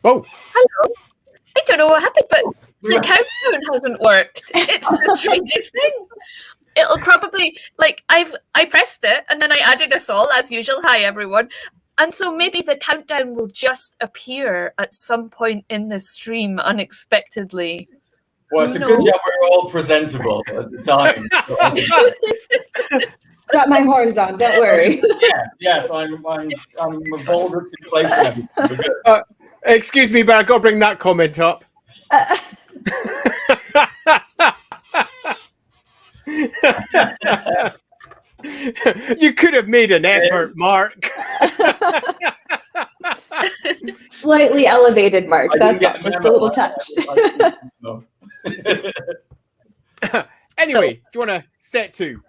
Oh, hello. I don't know what happened, but the countdown hasn't worked. It's the strangest thing. It'll probably, like, I pressed it and then I added us all as usual. Hi, everyone. And so maybe the countdown will just appear at some point in the stream unexpectedly. Well, it's a good job we're all presentable at the time. Got my horns on, don't worry. Yes, I'm a bold articulation. excuse me, but I've got to bring that comment up. You could have made an effort, Mark. Slightly elevated, Mark. That's all, just a little touch. Anyway, do you want to set 2?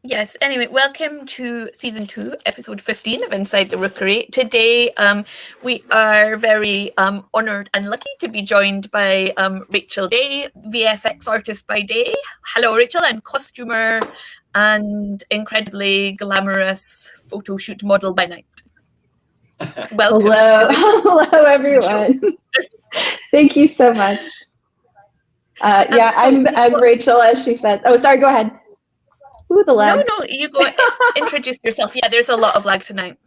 Yes, anyway, welcome to Season 2, Episode 15 of Inside the Rookery. Today, we are very honoured and lucky to be joined by Rachel Day, VFX artist by day. Hello, Rachel, and costumer and incredibly glamorous photo shoot model by night. Welcome. Hello, everyone. Thank you so much. I'm Rachel, as she said. Oh, sorry, go ahead. Ooh, the lag. No, you go introduce yourself. Yeah, there's a lot of lag tonight.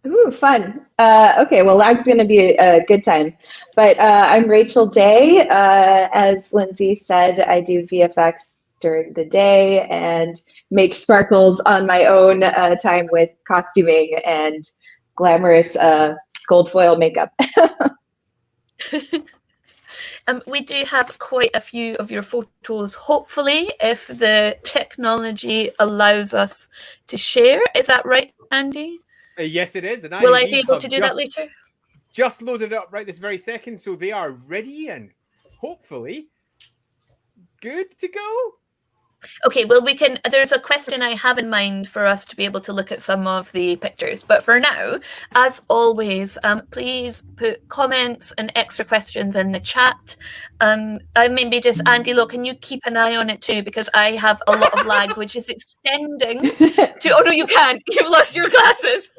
Ooh, fun. Okay, well, lag's going to be a good time. But I'm Rachel Day. As Lindsay said, I do VFX during the day and make sparkles on my own time with costuming and glamorous gold foil makeup. We do have quite a few of your photos, hopefully, if the technology allows us to share. Is that right, Andy? Yes, it is. And will I be able to do that later? Just loaded up right this very second, so they are ready and hopefully good to go. Okay, well, there's a question I have in mind for us to be able to look at some of the pictures. But for now, as always, please put comments and extra questions in the chat. Maybe just, Andy, look, can you keep an eye on it too? Because I have a lot of lag, which is extending to, oh no, you can't. You've lost your glasses.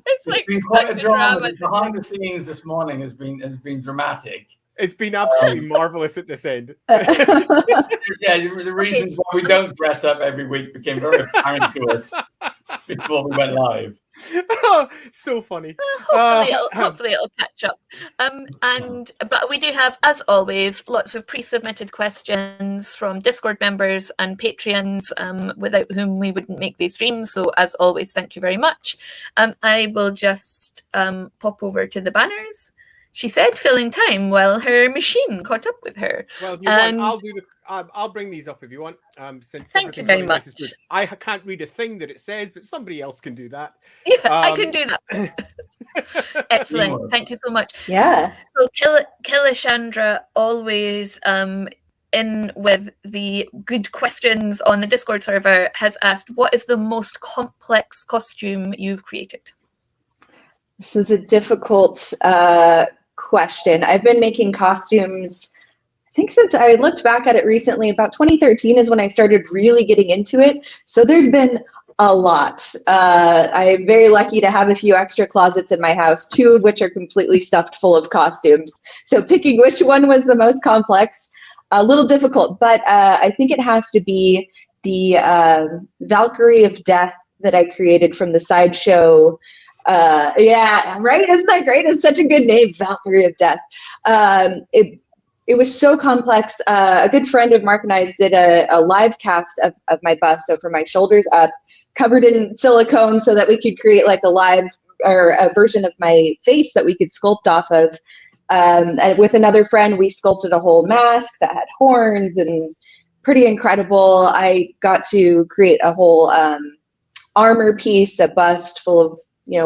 It's been quite a drama. Behind the scenes this morning has been dramatic. It's been absolutely marvelous at this end. The reasons why we don't dress up every week became very apparent to us before we went live. So funny. Hopefully it'll catch up. But we do have, as always, lots of pre-submitted questions from Discord members and Patreons, without whom we wouldn't make these streams. So as always, thank you very much. I will just pop over to the banners. She said, filling time while her machine caught up with her. Well, I'll bring these up if you want. Since thank you very much. Good. I can't read a thing that it says, but somebody else can do that. Yeah, I can do that. Excellent. Thank you so much. Yeah. So Kilishandra always in with the good questions on the Discord server has asked, what is the most complex costume you've created? This is a difficult question. I've been making costumes, I think since I looked back at it recently, about 2013 is when I started really getting into it. So there's been a lot. I'm very lucky to have a few extra closets in my house, 2 of which are completely stuffed full of costumes. So picking which one was the most complex, a little difficult, but I think it has to be the Valkyrie of Death that I created from the sideshow. Yeah, right? Isn't that great? It's such a good name, Valkyrie of Death. It was so complex. A good friend of Mark and I did a live cast of my bust, so from my shoulders up, covered in silicone so that we could create like a live or a version of my face that we could sculpt off of. And with another friend, we sculpted a whole mask that had horns and pretty incredible. I got to create a whole armor piece, a bust full of,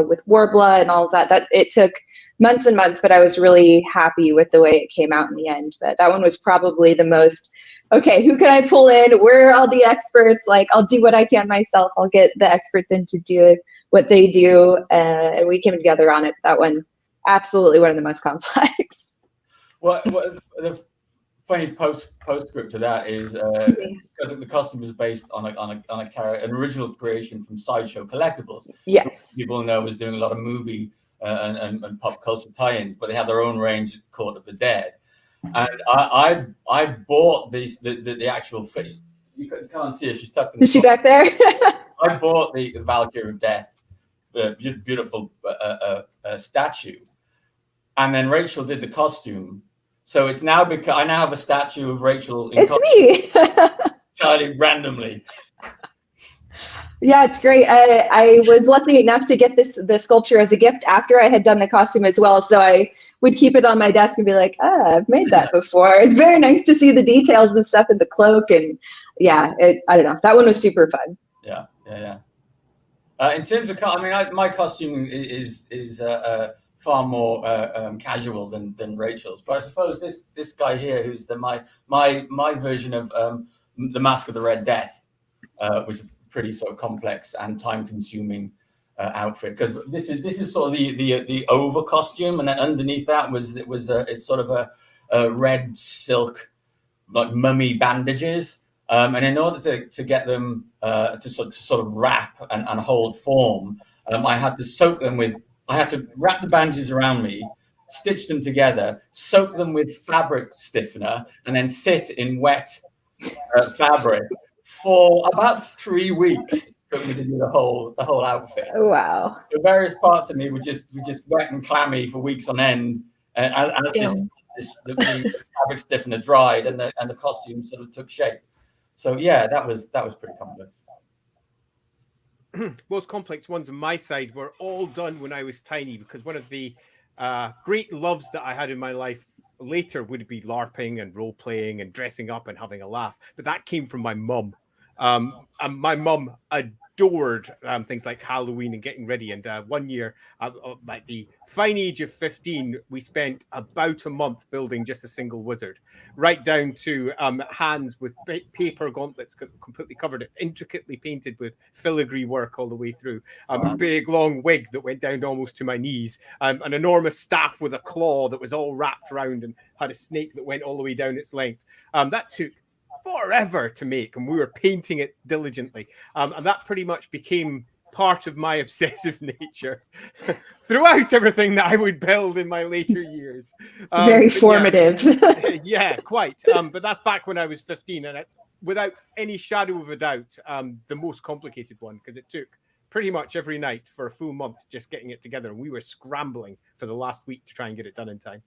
with warbler and all of that. It took months and months, but I was really happy with the way it came out in the end. But that one was probably the most, okay, who can I pull in? Where are all the experts? Like, I'll do what I can myself. I'll get the experts in to do what they do. And we came together on it. That one, absolutely one of the most complex. Well, the funny postscript to that is the costume is based on an original creation from Sideshow Collectibles. Yes. People know was doing a lot of movie and pop culture tie-ins, but they have their own range, Court of the Dead. And I bought the actual face. You can't see her. She's tucked in. Is she back there? I bought the Valkyrie of Death, beautiful statue, and then Rachel did the costume. So it's now because I now have a statue of Rachel in costume. It's me. Entirely randomly. Yeah, it's great. I was lucky enough to get the sculpture as a gift after I had done the costume as well. So I would keep it on my desk and be like, I've made that before. It's very nice to see the details and stuff in the cloak. And yeah, I don't know. That one was super fun. Yeah. In terms of, my costume is far more casual than Rachel's. But I suppose this guy here, who's my version of the Mask of the Red Death, which is pretty sort of complex and time-consuming outfit, because this is sort of the over costume, and then underneath that it's sort of a red silk like mummy bandages, and in order to get them to sort of wrap and hold form, I had to wrap the bandages around me, stitch them together, soak them with fabric stiffener, and then sit in wet fabric for about 3 weeks. Took me to do the whole outfit. Wow. So various parts of me were just wet and clammy for weeks on end, and as the fabric stiffener dried and the costume sort of took shape. So yeah, that was pretty complex. Most complex ones on my side were all done when I was tiny, because one of the great loves that I had in my life later would be LARPing and role playing and dressing up and having a laugh. But that came from my mum. And my mum adored things like Halloween and getting ready. And one year, at the fine age of 15, we spent about a month building just a single wizard, right down to hands with paper gauntlets completely covered, intricately painted with filigree work all the way through, a big long wig that went down almost to my knees, an enormous staff with a claw that was all wrapped around and had a snake that went all the way down its length. That took forever to make, and we were painting it diligently, and that pretty much became part of my obsessive nature throughout everything that I would build in my later years. Very formative. Yeah, quite. But that's back when I was 15, and without any shadow of a doubt, the most complicated one, because it took pretty much every night for a full month just getting it together, and we were scrambling for the last week to try and get it done in time.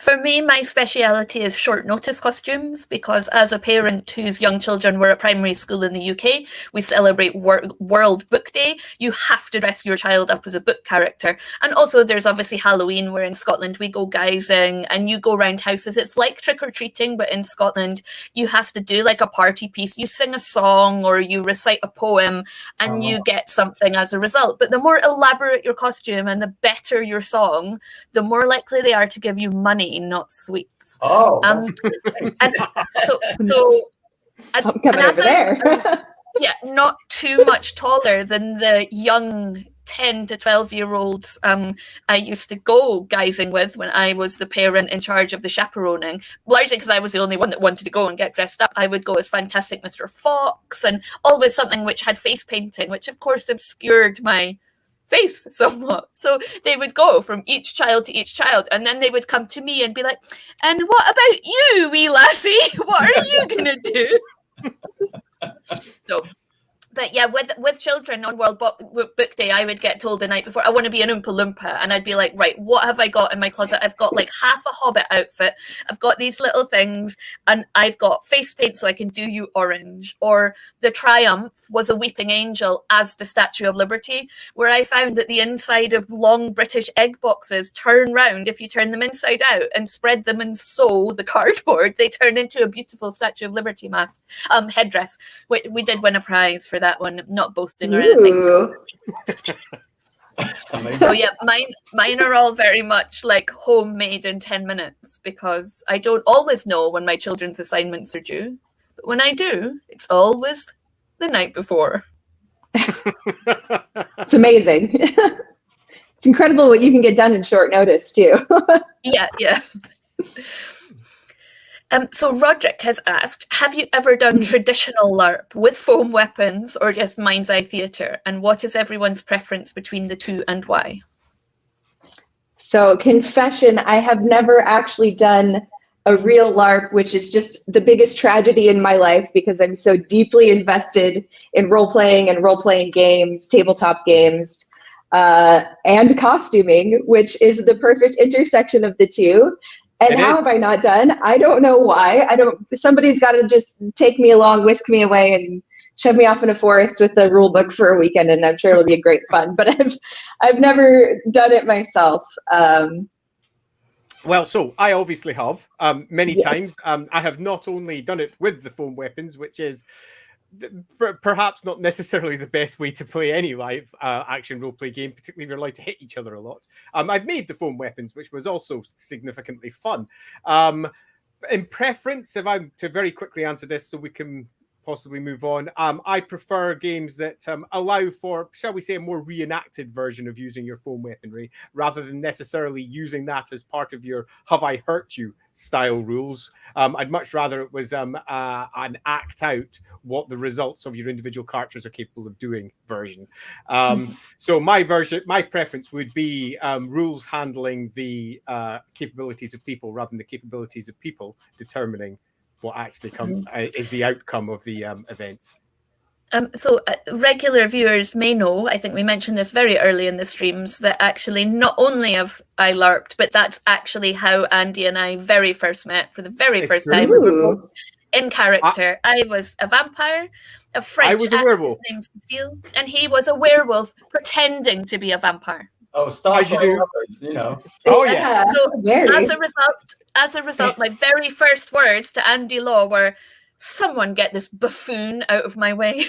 For me, my speciality is short notice costumes, because as a parent whose young children were at primary school in the UK, we celebrate World Book Day. You have to dress your child up as a book character. And also there's obviously Halloween, where in Scotland we go guising and you go round houses. It's like trick-or-treating, but in Scotland you have to do like a party piece. You sing a song or you recite a poem and you get something as a result. But the more elaborate your costume and the better your song, the more likely they are to give you money, not sweets. I'm coming over there. Yeah, not too much taller than the young 10 to 12-year-olds I used to go guising with when I was the parent in charge of the chaperoning, largely because I was the only one that wanted to go and get dressed up. I would go as Fantastic Mr. Fox, and always something which had face painting, which of course obscured my face somewhat. So they would go from each child to each child, and then they would come to me and be like, and what about you, wee lassie? What are you gonna do? So, but yeah, with children on World Book Day, I would get told the night before, I want to be an Oompa Loompa, and I'd be like, right, what have I got in my closet? I've got like half a Hobbit outfit, I've got these little things, and I've got face paint so I can do you orange. Or the Triumph was a weeping angel as the Statue of Liberty, where I found that the inside of long British egg boxes turn round if you turn them inside out and spread them and sew the cardboard. They turn into a beautiful Statue of Liberty mask, headdress. We did win a prize for that one, not boasting or anything. So yeah, mine are all very much like homemade in 10 minutes, because I don't always know when my children's assignments are due, but when I do, it's always the night before. It's amazing. It's incredible what you can get done in short notice too. Yeah. So Roderick has asked, have you ever done traditional LARP with foam weapons or just mind's eye theatre? And what is everyone's preference between the two and why? So confession, I have never actually done a real LARP, which is just the biggest tragedy in my life because I'm so deeply invested in role-playing and role-playing games, tabletop games, and costuming, which is the perfect intersection of the two. And how have I not done? I don't know why. Somebody's got to just take me along, whisk me away, and shove me off in a forest with the rule book for a weekend, and I'm sure it'll be great fun. But I've never done it myself. Well, so I obviously have many times. I have not only done it with the foam weapons, which is perhaps not necessarily the best way to play any live action roleplay game, particularly if you're allowed to hit each other a lot. I've made the foam weapons, which was also significantly fun. In preference, if I'm to very quickly answer this so we can possibly move on, I prefer games that allow for, shall we say, a more reenacted version of using your foam weaponry, rather than necessarily using that as part of your have I hurt you style rules. I'd much rather it was an act out what the results of your individual characters are capable of doing version. So my preference would be rules handling the capabilities of people rather than the capabilities of people determining what actually is the outcome of the events. So regular viewers may know, I think we mentioned this very early in the streams, that actually not only have I LARPed, but that's actually how Andy and I very first met for the very first time in character. I was a vampire, a French I was a werewolf named Cecile, and he was a werewolf pretending to be a vampire. Oh, start you know. Oh yeah. So as a result, my very first words to Andy Law were, "Someone get this buffoon out of my way."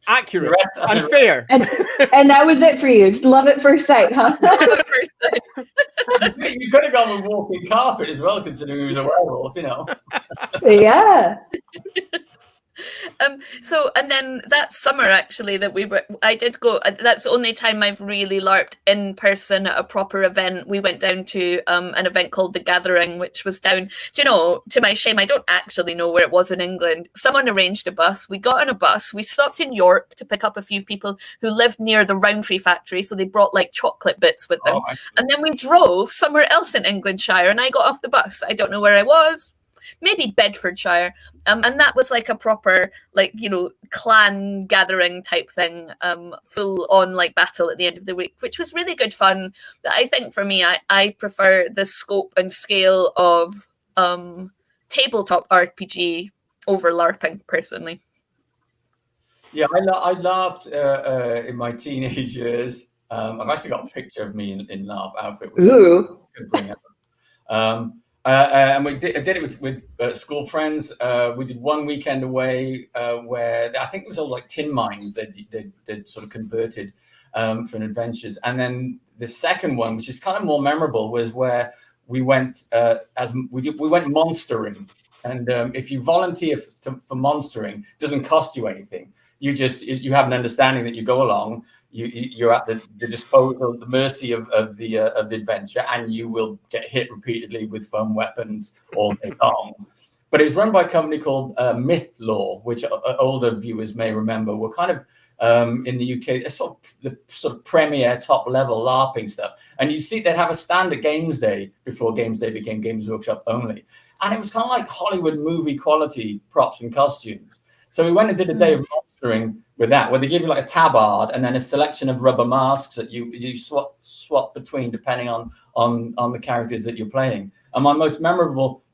Accurate. Unfair. And that was it for you. Love at first sight, huh? You could have gone with walking carpet as well, considering he was a werewolf, you know. Yeah. So, and then that summer actually I did go, that's the only time I've really LARPed in person at a proper event. We went down to an event called The Gathering, which was down, to my shame, I don't actually know where it was in England. Someone arranged a bus. We got on a bus. We stopped in York to pick up a few people who lived near the Roundtree factory. So they brought like chocolate bits with them. And then we drove somewhere else in Englandshire and I got off the bus. I don't know where I was. Maybe Bedfordshire, and that was like a proper, clan gathering type thing, full on battle at the end of the week, which was really good fun. But I think for me, I prefer the scope and scale of tabletop RPG over LARPing personally. Yeah, I LARPed in my teenage years. I've actually got a picture of me in LARP outfit. Ooh. And we did it with school friends. We did one weekend away where I think it was all like tin mines they'd sort of converted for adventures. And then the second one, which is kind of more memorable, was where we went we went monstering. And if you volunteer for monstering, it doesn't cost you anything. You have an understanding that you go along. You're at the disposal, the mercy of the adventure, and you will get hit repeatedly with foam weapons all day long. But it was run by a company called Myth Law, which older viewers may remember were kind of in the UK, the sort of premier top level LARPing stuff. And you see they'd have a stand at Games Day before Games Day became Games Workshop only, and it was kind of like Hollywood movie quality props and costumes. So we went and did a day of monstering with that, where they give you like a tabard and then a selection of rubber masks that you swap between depending on the characters that you're playing. And my most memorable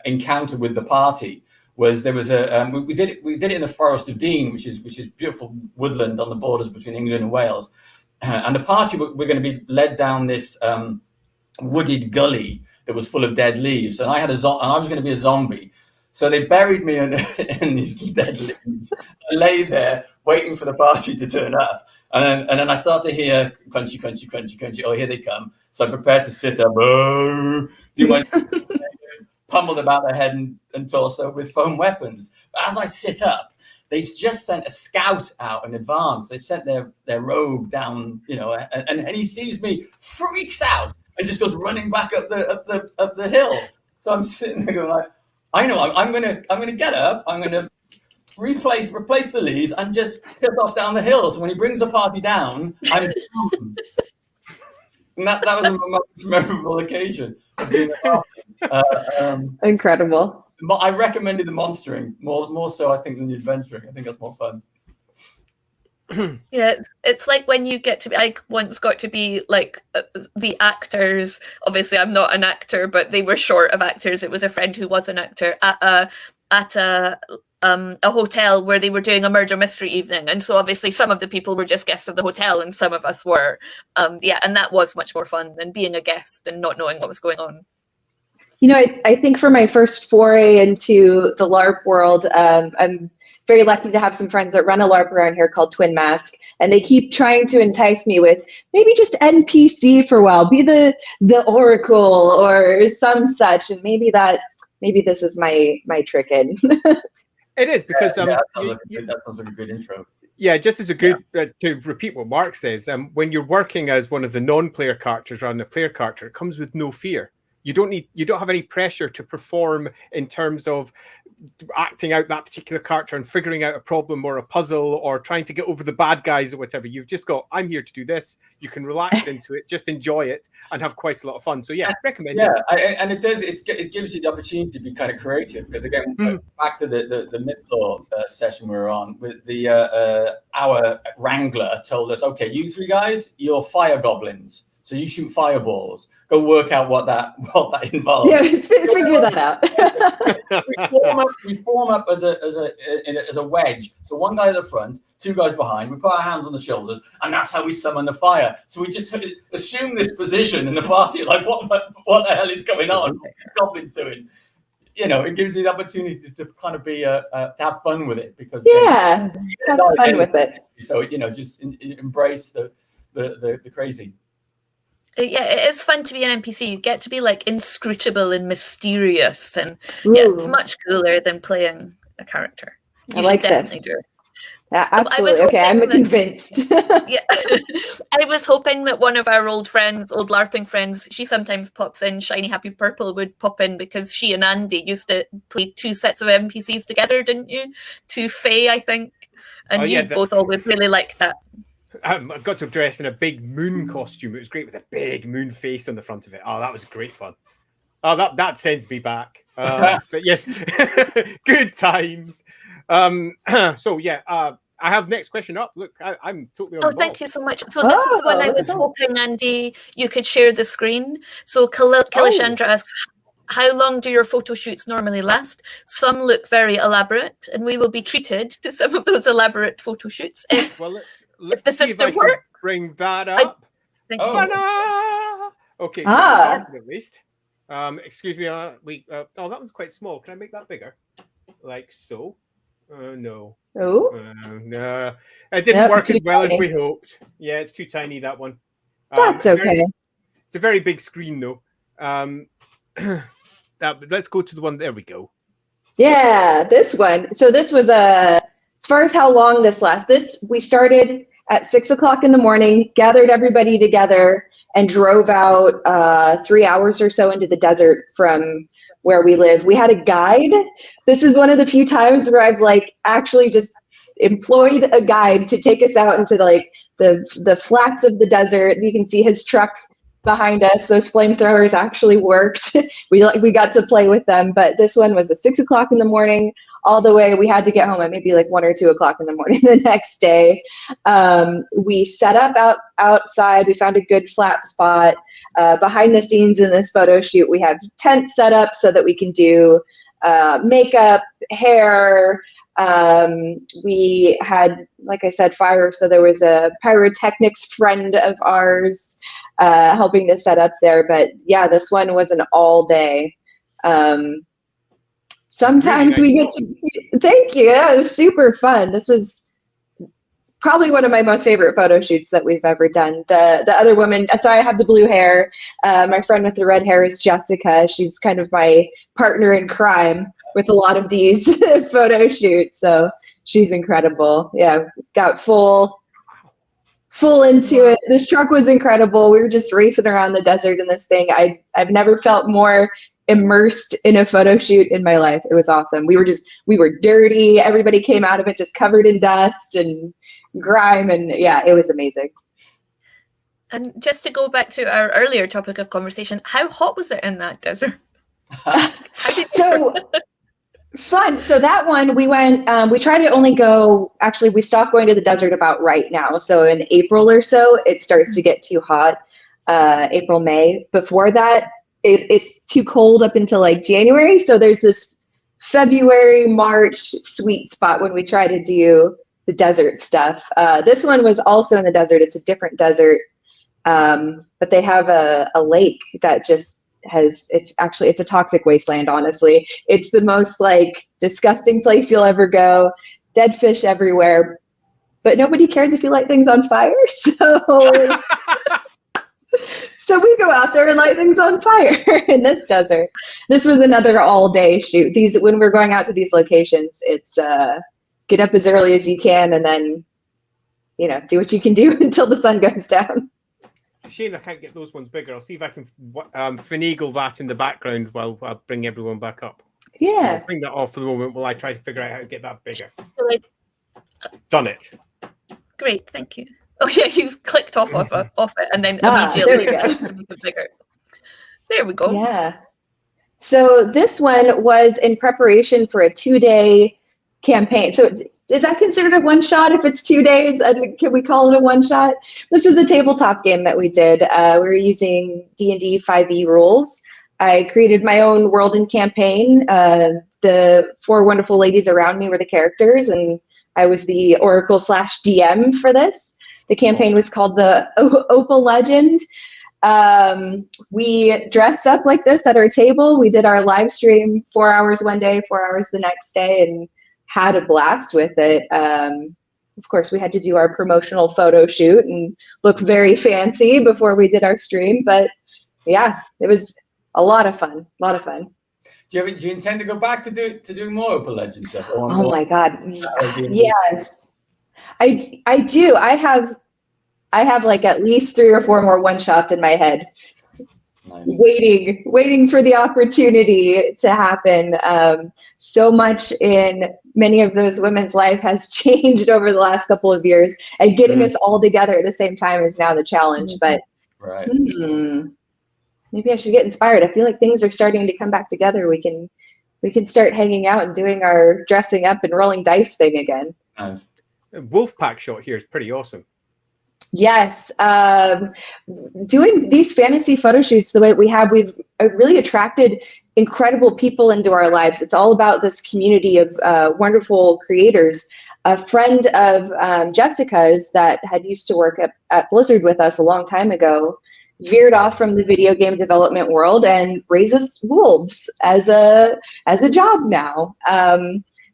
encounter with the party was there was we did it in the Forest of Dean, which is beautiful woodland on the borders between England and Wales. And the party we're going to be led down this wooded gully that was full of dead leaves, and I was going to be a zombie. So they buried me in these dead leaves. I lay there waiting for the party to turn up. And then I start to hear crunchy, crunchy, crunchy, crunchy. Oh, here they come. So I prepared to sit up, do my pummeled about their head and torso with foam weapons. But as I sit up, they've just sent a scout out in advance. They've sent their rogue down, and he sees me, freaks out, and just goes running back up the hill. So I'm sitting there going like, I know I'm gonna get up. I'm gonna replace the leaves and just piss off down the hill. So when he brings the party down, I'm down. And that was a most memorable occasion. Incredible. I recommended the monstering more so, I think, than the adventuring. I think that's more fun. Yeah, it's like when you get to be, I once got to be like the actors. Obviously, I'm not an actor, but they were short of actors. It was a friend who was an actor at a hotel where they were doing a murder mystery evening, and so obviously some of the people were just guests of the hotel, and some of us were. Yeah, and that was much more fun than being a guest and not knowing what was going on. You know, I think for my first foray into the LARP world, I'm very lucky to have some friends that run a LARP around here called Twin Mask, and they keep trying to entice me with maybe just NPC for a while, be the Oracle or some such, and maybe this is my trick in. It is, because that sounds like a good intro. Yeah, just as a good to repeat what Mark says, when you're working as one of the non-player characters around the player character, it comes with no fear. You don't have any pressure to perform in terms of acting out that particular character and figuring out a problem or a puzzle or trying to get over the bad guys or whatever. You've just got, I'm here to do this. You can relax into it, just enjoy it, and have quite a lot of fun. So yeah, recommend it. Yeah, and it gives you the opportunity to be kind of creative, because again, back to the myth lore session we were on, with the our wrangler told us, okay, you three guys, you're fire goblins. So you shoot fireballs. Go work out what that involves. Yeah, figure that out. we form up as a wedge. So one guy at the front, two guys behind. We put our hands on the shoulders, and that's how we summon the fire. So we just assume this position in the party, like what the hell is going on? What are goblins doing? You know, it gives you the opportunity to kind of be to have fun with it, because have fun with it. So just embrace the crazy. Yeah, it's fun to be an NPC. You get to be like inscrutable and mysterious, and it's much cooler than playing a character. I like definitely do it. Yeah, absolutely. Okay, I'm convinced. Yeah, I was hoping that one of our old LARPing friends, she sometimes pops in, Shiny Happy Purple would pop in, because she and Andy used to play 2 sets of NPCs together, didn't you? 2 Fae, I think. And you both always really liked that. I got to dress in a big moon costume. It was great, with a big moon face on the front of it. Oh, that was great fun. Oh, that sends me back. But yes, good times. So yeah, I have next question up. Look, I'm totally on. Thank you so much. So this is when I was hoping, Andy, you could share the screen. So Kilishandra asks, how long do your photo shoots normally last? Some look very elaborate, and we will be treated to some of those elaborate photo shoots if the system works. Bring that up. Okay, at least. Excuse me. That one's quite small. Can I make that bigger? Like so. No. No. It didn't work as well as we hoped. Yeah, it's too tiny, that one. That's okay. It's a very big screen, though. Let's go to the one. There we go. Yeah, this one. So this was as far as how long this lasts. We started at 6:00 in the morning, gathered everybody together, and drove out 3 hours or so into the desert from where we live. We had a guide. This is one of the few times where I've actually just employed a guide to take us out into the flats of the desert. You can see his truck behind us. Those flamethrowers actually worked. We got to play with them, but this one was at 6:00 in the morning all the way. We had to get home at maybe 1 or 2 o'clock in the morning the next day. We set up outside. We found a good flat spot. Behind the scenes in this photo shoot, we have tents set up so that we can do makeup, hair. We had, like I said, fire. So there was a pyrotechnics friend of ours helping to set up there. But yeah, this one was an all day. Sometimes we get to, thank you. Yeah, it was super fun. This was probably one of my most favorite photo shoots that we've ever done. The other woman, so I have the blue hair. My friend with the red hair is Jessica. She's kind of my partner in crime with a lot of these photo shoots. So she's incredible. Yeah, got full full into it. This truck was incredible. We were just racing around the desert in this thing. I've never felt more immersed in a photo shoot in my life. It was awesome. We were dirty. Everybody came out of it just covered in dust and grime, and yeah, it was amazing. And just to go back to our earlier topic of conversation, how hot was it in that desert? How did you Fun. So that one we went, we tried to only go, actually we stopped going to the desert about right now. So in April or so, it starts to get too hot, April, May. Before that, it's too cold up until like January. So there's this February, March sweet spot when we try to do the desert stuff. This one was also in the desert. It's a different desert, but they have a lake that just it's a toxic wasteland, honestly. It's the most like disgusting place you'll ever go. Dead fish everywhere, but nobody cares if you light things on fire. So we go out there and light things on fire in this desert. This was another all-day shoot. When we're going out to these locations, it's get up as early as you can and then do what you can do until the sun goes down. Shame I can't get those ones bigger. I'll see if I can finagle that in the background while I bring everyone back up. Yeah. I'll bring that off for the moment while I try to figure out how to get that bigger. Done it. Great, thank you. Oh yeah, you've clicked off it and then immediately make it bigger. There we go. Yeah. So this one was in preparation for a 2-day campaign. So is that considered a one-shot if it's 2 days? Can we call it a one-shot? This is a tabletop game that we did. We were using D&D 5e rules. I created my own world and campaign. The 4 wonderful ladies around me were the characters, and I was the Oracle/DM for this. The campaign was called the Opal Legend. We dressed up like this at our table. We did our live stream 4 hours one day, 4 hours the next day, and had a blast with it. Of course, we had to do our promotional photo shoot and look very fancy before we did our stream. But yeah, it was a lot of fun. A lot of fun. Do you intend to go back to do more Opal Legend stuff? Oh my God, yes, I do. I have like at least 3 or 4 more one-shots in my head. Nice. Waiting for the opportunity to happen. So much in many of those women's life has changed over the last couple of years, and getting us all together at the same time is now the challenge. But right. Maybe I should get inspired. I feel like things are starting to come back together. We can start hanging out and doing our dressing up and rolling dice thing again. Nice. Wolfpack shot here is pretty awesome. Yes. Doing these fantasy photo shoots the way we've really attracted incredible people into our lives. It's all about this community of wonderful creators. A friend of Jessica's that had used to work at Blizzard with us a long time ago veered off from the video game development world and raises wolves as a job now.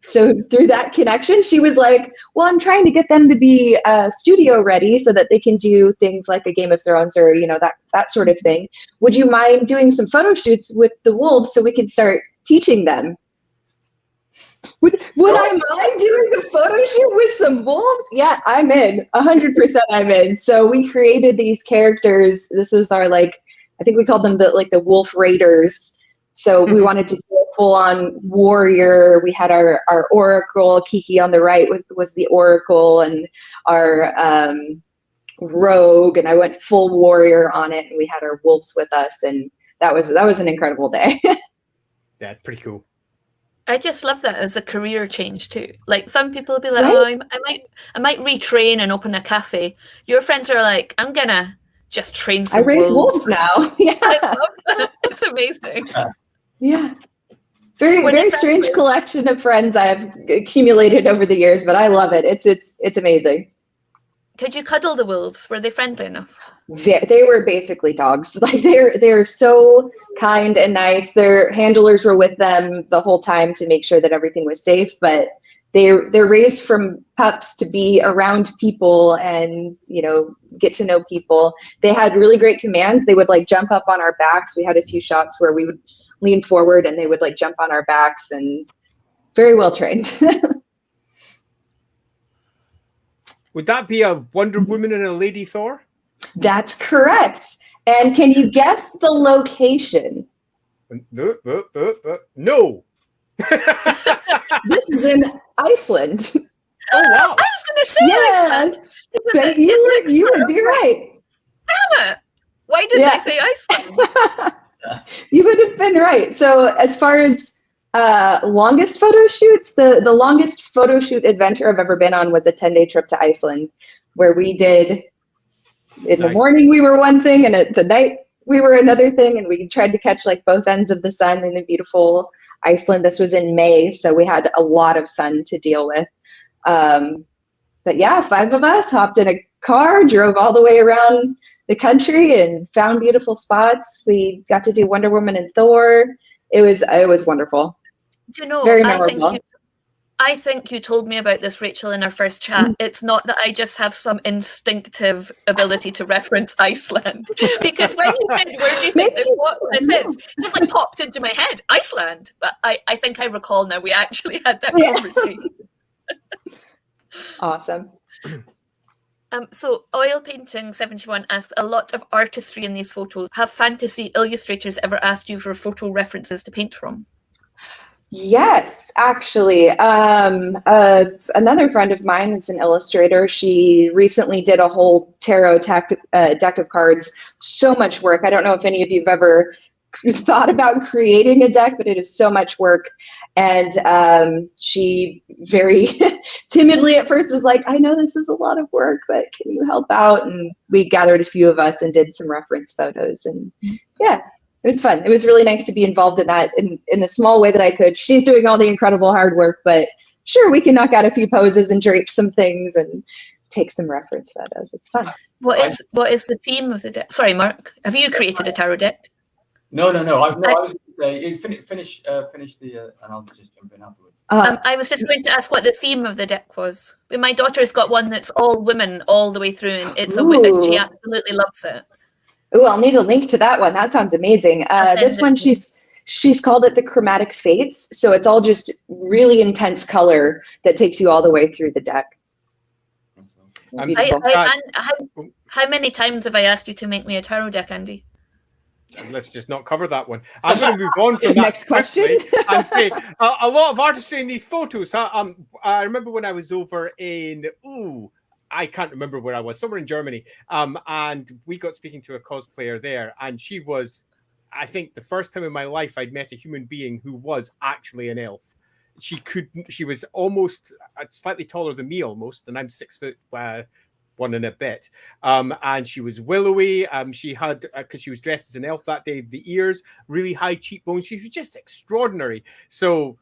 So through that connection, she was like, well, I'm trying to get them to be studio ready so that they can do things like a Game of Thrones or, that sort of thing. Would you mind doing some photo shoots with the wolves so we can start teaching them? Would I mind doing a photo shoot with some wolves? Yeah, I'm in. 100% I'm in. So we created these characters. This was our, I think we called them the Wolf Raiders. So we wanted to do a full-on warrior. We had our Oracle, Kiki on the right was the Oracle, and our rogue, and I went full warrior on it, and we had our wolves with us, and that was an incredible day. Yeah, it's pretty cool. I just love that as a career change too. Like some people will be like, right? I might retrain and open a cafe. Your friends are like, I'm gonna just train some I raise wolves now. Yeah. I love that. It's amazing. Yeah. Very strange collection of friends I've accumulated over the years, but I love it. It's amazing. Could you cuddle the wolves? Were they friendly enough? They were basically dogs. They're so kind and nice. Their handlers were with them the whole time to make sure that everything was safe, but they're raised from pups to be around people and get to know people. They had really great commands. They would jump up on our backs. We had a few shots where we would lean forward and they would jump on our backs, and very well trained. Would that be a Wonder Woman and a Lady Thor? That's correct. And can you guess the location? No. This is in Iceland. Oh wow! I was going to say Iceland. But you would be right. Damn it! Why didn't I say Iceland? You would have been right. So as far as longest photo shoots, the longest photo shoot adventure I've ever been on was a 10-day trip to Iceland, where we did, in the morning we were one thing, and at the night we were another thing, and we tried to catch like both ends of the sun in the beautiful Iceland. This was in May, so we had a lot of sun to deal with. But yeah, 5 of us hopped in a car, drove all the way around the country and found beautiful spots. We got to do Wonder Woman and Thor. It was wonderful. Do you know, very memorable. I think you told me about this, Rachel, in our first chat. It's not that I just have some instinctive ability to reference Iceland. Because when you said, where do you think this is? It just like popped into my head, Iceland. But I think I recall now we actually had that conversation. Awesome. So Oil Painting 71 asks, a lot of artistry in these photos. Have fantasy illustrators ever asked you for photo references to paint from? Yes, actually. Another friend of mine is an illustrator. She recently did a whole tarot deck of cards. So much work. I don't know if any of you have ever thought about creating a deck, but it is so much work. And she very timidly at first was like, I know this is a lot of work, but can you help out? And we gathered a few of us and did some reference photos. And yeah, it was fun. It was really nice to be involved in that in the small way that I could. She's doing all the incredible hard work, but sure, we can knock out a few poses and drape some things and take some reference photos. It's fun. What is the theme of the deck? Sorry, Mark, have you created a tarot deck? No. I was going to say, finish the, and I'll just jump in afterwards. I was just going to ask what the theme of the deck was. My daughter's got one that's all women all the way through, and it's she absolutely loves it. Oh, I'll need a link to that one. That sounds amazing. This one, she's called it the Chromatic Face, so it's all just really intense color that takes you all the way through the deck. How many times have I asked you to make me a tarot deck, Andy? Let's just not cover that one. I'm going to move on from that Next question. and say a lot of artistry in these photos. I remember when I was over in I can't remember where I was, somewhere in Germany, and we got speaking to a cosplayer there, and she was, I think, the first time in my life I'd met a human being who was actually an elf. She was almost slightly taller than me, almost, and I'm 6 foot. 1 and a bit, and she was willowy. She had, because she was dressed as an elf that day, the ears, really high cheekbones. She was just extraordinary. So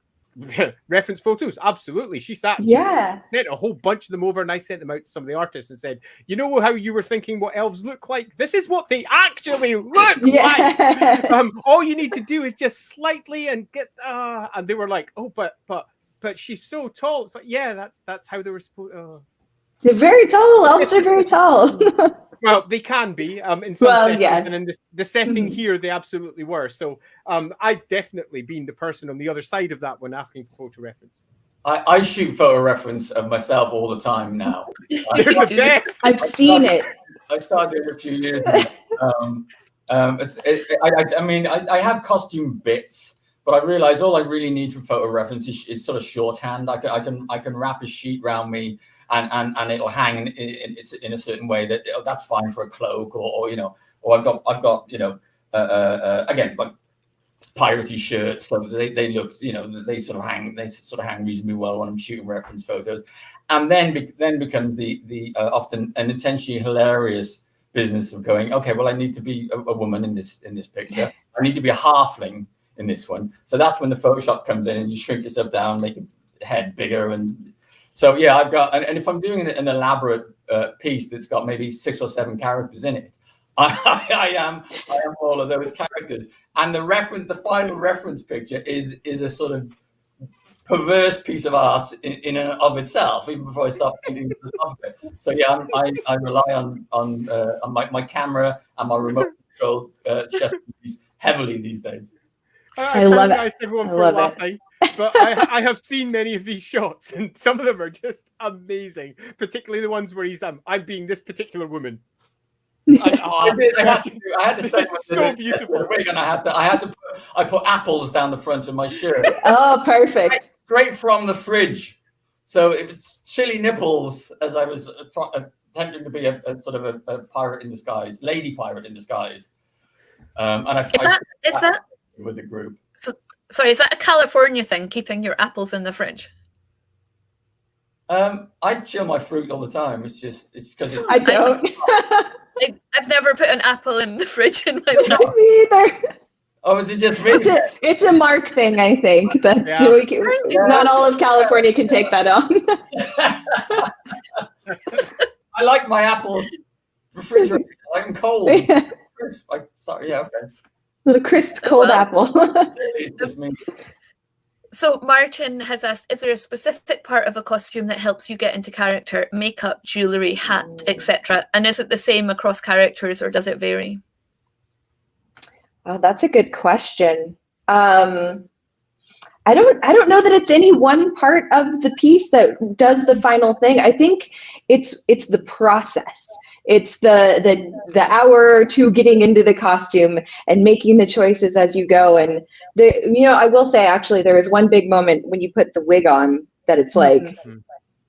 reference photos, absolutely. She sent a whole bunch of them over, and I sent them out to some of the artists and said, you know how you were thinking what elves look like? This is what they actually look like. All you need to do is just slightly and get and they were like, oh, but she's so tall. It's like, yeah, that's how they were supposed. They're very tall. Elves are very tall. Well, they can be in some settings, and in the setting here, they absolutely were. So I've definitely been the person on the other side of that when asking for photo reference. I shoot photo reference of myself all the time now. You're the best. I've seen it. I started doing it a few years ago. I have costume bits, but I realize all I really need for photo reference is sort of shorthand. I can wrap a sheet around me. And it'll hang in a certain way that's fine for a cloak or I've got again, like piratey shirts, so they look, they sort of hang reasonably well when I'm shooting reference photos. And then becomes the often an intentionally hilarious business of going, okay, well, I need to be a woman in this picture. I need to be a halfling in this one. So that's when the Photoshop comes in and you shrink yourself down, make your head bigger. And so, yeah, I've got, and if I'm doing an elaborate piece that's got maybe 6 or 7 characters in it, I am all of those characters. And the final reference picture is a sort of perverse piece of art in and of itself, even before I start painting the top of it. So yeah, I rely on my camera and my remote control chess keys heavily these days. I love it. Everyone for laughing. But I have seen many of these shots, and some of them are just amazing. Particularly the ones where he's I'm being this particular woman. And, I had to this say is so beautiful. And I put apples down the front of my shirt. Oh, perfect. Straight from the fridge. So it was chilly nipples as I was attempting to be a sort of a pirate in disguise, lady pirate in disguise. And Is that with the group? Sorry, is that a California thing, keeping your apples in the fridge? I chill my fruit all the time. It's because it's. I don't. I've never put an apple in the fridge in my life. Me either. Oh, is it just really? It's a Mark thing, I think. That's not all of California can take that on. I like my apples refrigerated. I like them cold. Sorry, yeah, okay. Little crisp cold apple. It's just me. So Martin has asked, is there a specific part of a costume that helps you get into character? Makeup, jewellery, hat, etc. And is it the same across characters or does it vary? Oh, that's a good question. I don't know that it's any one part of the piece that does the final thing. I think it's the process. It's the hour or two getting into the costume and making the choices as you go. And I will say, actually, there was one big moment when you put the wig on that it's like,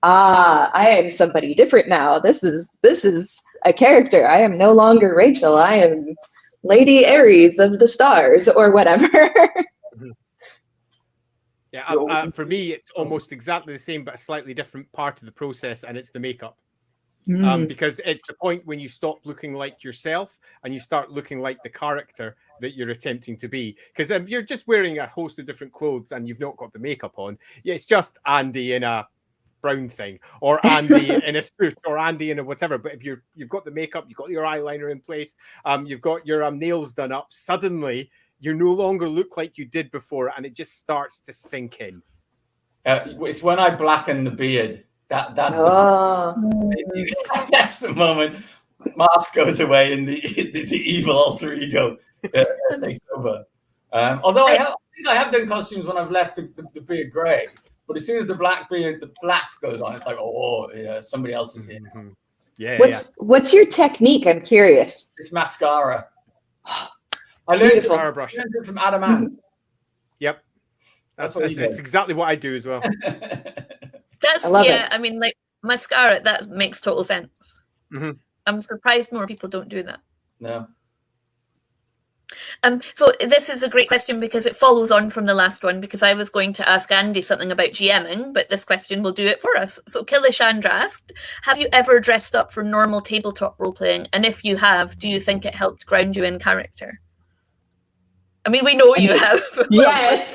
I am somebody different now. This is a character. I am no longer Rachel. I am Lady Ares of the stars or whatever. Yeah, for me, it's almost exactly the same, but a slightly different part of the process, and it's the makeup. Because it's the point when you stop looking like yourself and you start looking like the character that you're attempting to be. Because if you're just wearing a host of different clothes and you've not got the makeup on, it's just Andy in a brown thing, or Andy in a suit, or Andy in a whatever. But if you've got the makeup, you've got your eyeliner in place, you've got your nails done up, suddenly you no longer look like you did before, and it just starts to sink in. It's when I blacken the beard. That's that's the moment Mark goes away and the evil alter ego takes over. Although I think I have done costumes when I've left the beard grey, but as soon as the black goes on, it's like, oh yeah, somebody else is here. Yeah. What's your technique? I'm curious. It's mascara. I learned it from Adamant. Yep, that's exactly what I do as well. I mean, like mascara, that makes total sense. I'm surprised more people don't do that. No. So this is a great question because it follows on from the last one, because I was going to ask Andy something about GMing, but this question will do it for us. So Kilishandra asked, have you ever dressed up for normal tabletop role-playing? And if you have, do you think it helped ground you in character? I mean, we know you have. Yes,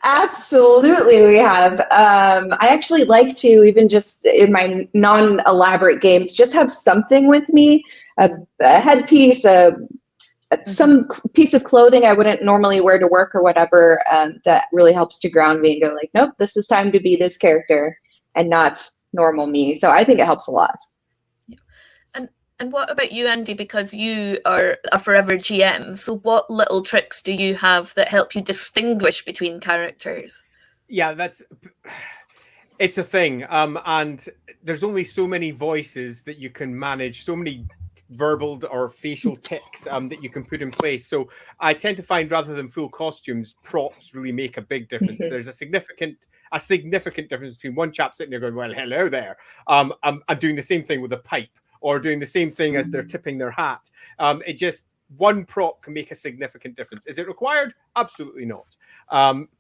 absolutely we have. I actually like to, even just in my non-elaborate games, just have something with me, a headpiece, some piece of clothing I wouldn't normally wear to work or whatever, that really helps to ground me and go like, nope, this is time to be this character and not normal me. So I think it helps a lot. And what about you, Andy? Because you are a forever GM. So what little tricks do you have that help you distinguish between characters? Yeah, it's a thing. And there's only so many voices that you can manage, so many verbal or facial tics that you can put in place. So I tend to find, rather than full costumes, props really make a big difference. There's a significant difference between one chap sitting there going, well, hello there. I'm doing the same thing with a pipe, or doing the same thing as they're tipping their hat. One prop can make a significant difference. Is it required? Absolutely not.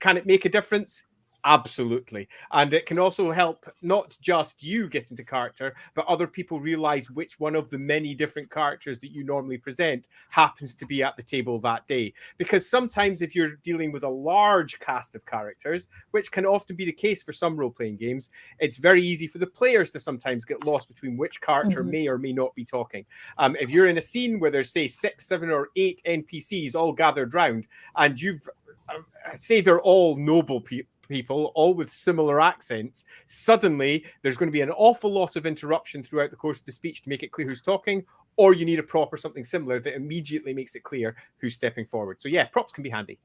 Can it make a difference? Absolutely. And it can also help not just you get into character, but other people realize which one of the many different characters that you normally present happens to be at the table that day. Because sometimes if you're dealing with a large cast of characters, which can often be the case for some role-playing games, it's very easy for the players to sometimes get lost between which character may or may not be talking. If you're in a scene where there's, say, 6, 7, or 8 NPCs all gathered round, and you've say they're all noble people, all with similar accents, suddenly there's going to be an awful lot of interruption throughout the course of the speech to make it clear who's talking, or you need a prop or something similar that immediately makes it clear who's stepping forward. So yeah, props can be handy.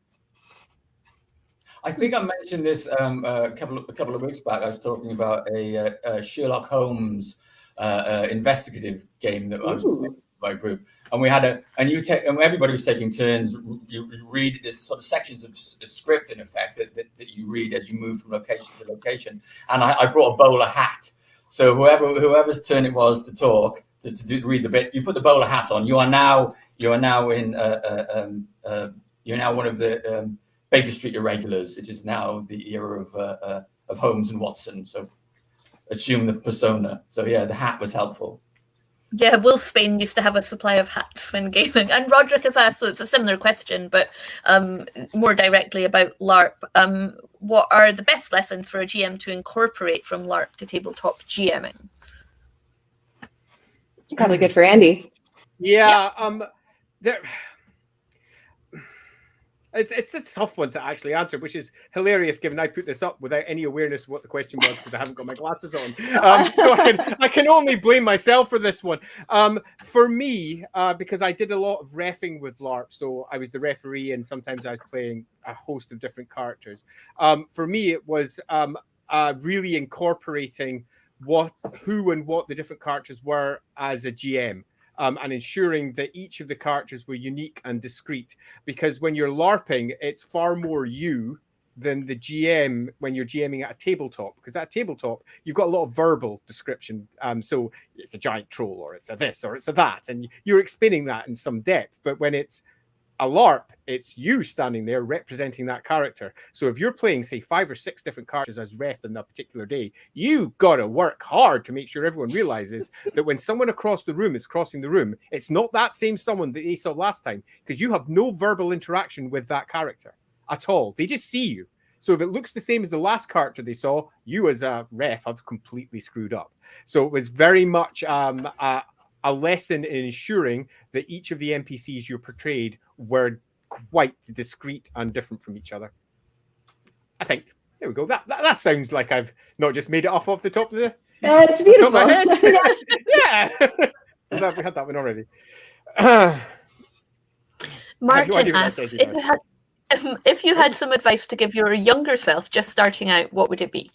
I think I mentioned this a couple of weeks back. I was talking about a Sherlock Holmes investigative game that I was playing with my group, and we had and everybody was taking turns. You read this sort of sections of script in effect that you read as you move from location to location. And I brought a bowler hat, so whoever's turn it was to talk to read the bit, you put the bowler hat on. You're now one of the Baker Street irregulars. It is now the era of Holmes and Watson. So assume the persona. So yeah, the hat was helpful. Yeah, Wolfsbane used to have a supply of hats when gaming. And Roderick has asked, so it's a similar question, but more directly about LARP. What are the best lessons for a GM to incorporate from LARP to tabletop GMing? It's probably good for Andy. Yeah, it's a tough one to actually answer, which is hilarious given I put this up without any awareness of what the question was because I haven't got my glasses on. So I can only blame myself for this one. For me, because I did a lot of reffing with LARP, so I was the referee and sometimes I was playing a host of different characters. For me, it was really incorporating who and what the different characters were as a GM. And ensuring that each of the characters were unique and discreet. Because when you're LARPing, it's far more you than the GM when you're GMing at a tabletop. Because at a tabletop, you've got a lot of verbal description. So it's a giant troll, or it's a this, or it's a that. And you're explaining that in some depth. But when it's a LARP, it's you standing there representing that character. So if you're playing, say, 5 or 6 different characters as ref in that particular day, you got to work hard to make sure everyone realizes that when someone across the room is crossing the room, it's not that same someone that they saw last time, because you have no verbal interaction with that character at all. They just see you. So if it looks the same as the last character they saw, you as a ref have completely screwed up. So it was very much a lesson in ensuring that each of the NPCs you portrayed were quite discreet and different from each other. I think. There we go. That sounds like I've not just made it off the top of the it's beautiful. top of my head. Yeah. We had that one already. Martin asks, if you had some advice to give your younger self just starting out, what would it be?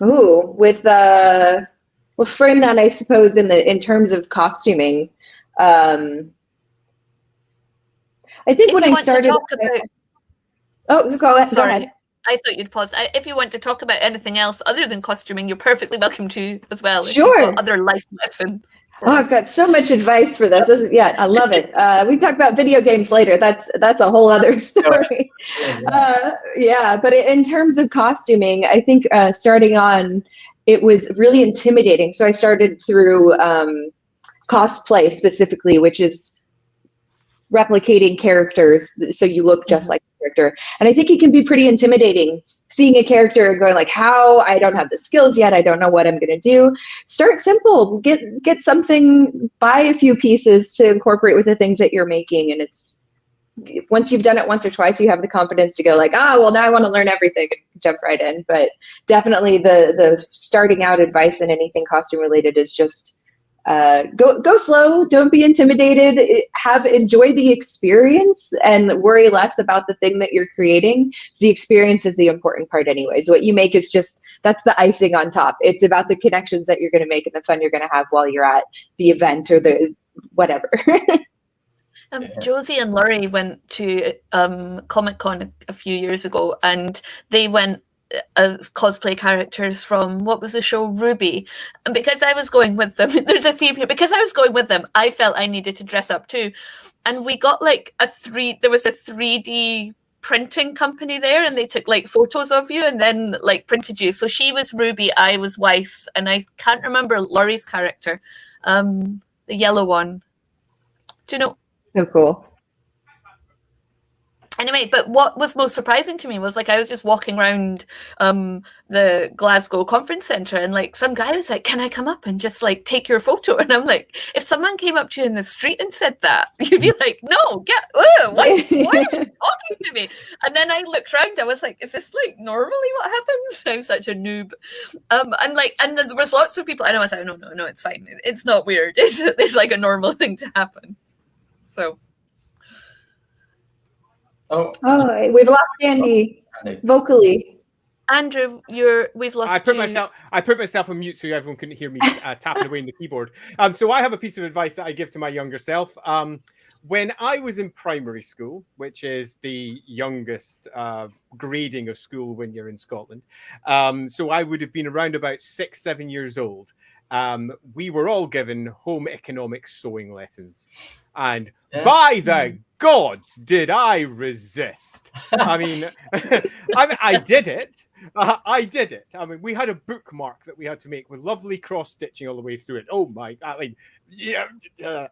Ooh, with well, frame that, I suppose, in terms of costuming. I think when I started. Go ahead. I thought you'd pause. If you want to talk about anything else other than costuming, you're perfectly welcome to as well. Sure. Other life lessons. I've got so much advice for this. I love it. We can talk about video games later. That's a whole other story. But in terms of costuming, I think starting on, it was really intimidating. So I started through cosplay specifically, which is replicating characters so you look just like the character. And I think it can be pretty intimidating seeing a character and going like, how? I don't have the skills yet. I don't know what I'm going to do. Start simple. Get something, buy a few pieces to incorporate with the things that you're making. And it's, once you've done it once or twice, you have the confidence to go like, well, now I want to learn everything and jump right in. But definitely the starting out advice in anything costume related is just go slow. Don't be intimidated. Enjoy the experience and worry less about the thing that you're creating. So the experience is the important part anyways. What you make is that's the icing on top. It's about the connections that you're going to make and the fun you're going to have while you're at the event or the whatever. Josie and Laurie went to Comic-Con a few years ago, and they went as cosplay characters from, what was the show, Ruby. And because I was going with them, there's a theme here, because I was going with them, I felt I needed to dress up too. And we got like there was a 3D printing company there, and they took like photos of you and then like printed you. So she was Ruby, I was Weiss, and I can't remember Laurie's character, the yellow one. Do you know? So cool. Anyway, but what was most surprising to me was like I was just walking around the Glasgow conference centre, and like some guy was like, "Can I come up and just like take your photo?" And I'm like, if someone came up to you in the street and said that, you'd be like, "No, why are you talking to me?" And then I looked around, I was like, "Is this like normally what happens?" I'm such a noob. And there was lots of people, and I was like, "No, it's fine. It's not weird. It's like a normal thing to happen." So. Oh, We've lost Andy Andy. vocally. Andrew, we've lost I put you. myself on mute so everyone couldn't hear me tapping away in the keyboard. So I have a piece of advice that I give to my younger self. When I was in primary school, which is the youngest grading of school when you're in Scotland, so I would have been around about 6, 7 years old. We were all given home economics sewing lessons, and by the gods, did I resist? I mean, I did it. I did it. I mean, we had a bookmark that we had to make with lovely cross stitching all the way through it. Oh my!